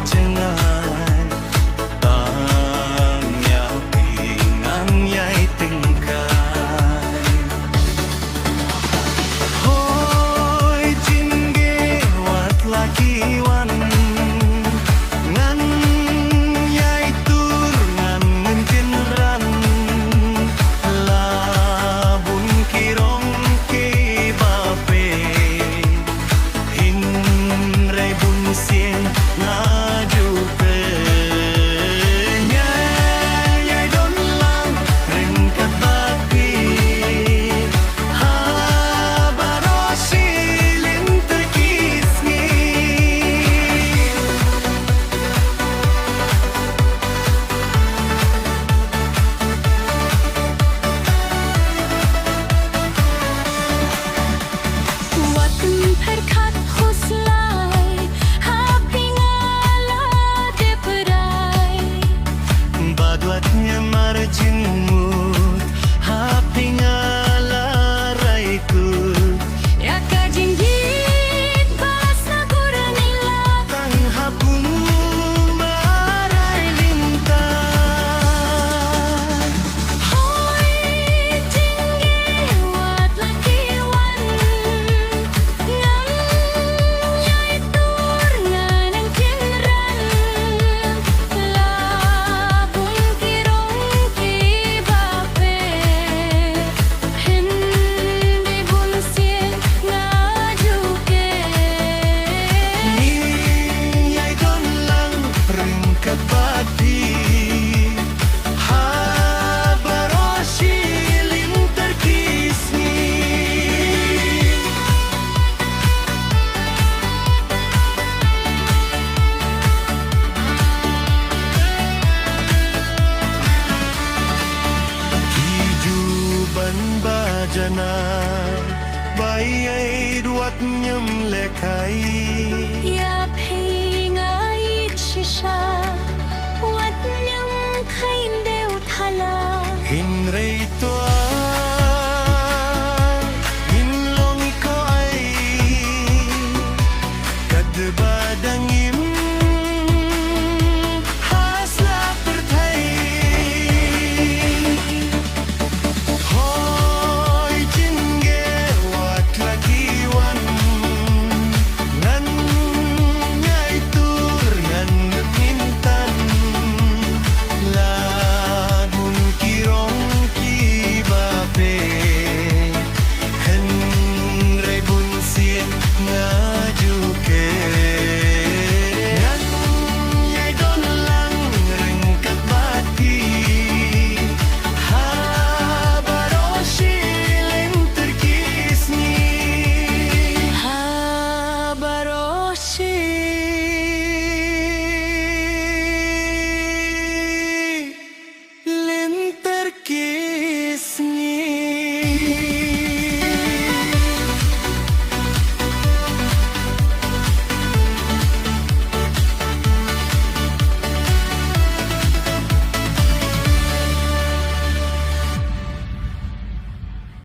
cengai tangnya pingang yai tingkai hoi jingge wat laki wan ngan yai tur ngan ngencin ran labun kirong ke bape hin rai bun sien ngaju pe nyai don lang ring katapi ha barosi lin terkisni Watan perkat khuslai hapi ngala deperai Baduatnya marjimut hapi ngala raikut ya kajinggit balas na kuranila tang hapung marai lintang hoi jingge wat laki wan ngan yai tur ngan ang kinran labun kirong ki bape hin di bun sien ngaju ke ni yai don lang ringkat pati ha barosi lim terkisni Hijuban bajana bayai duat nyem lekai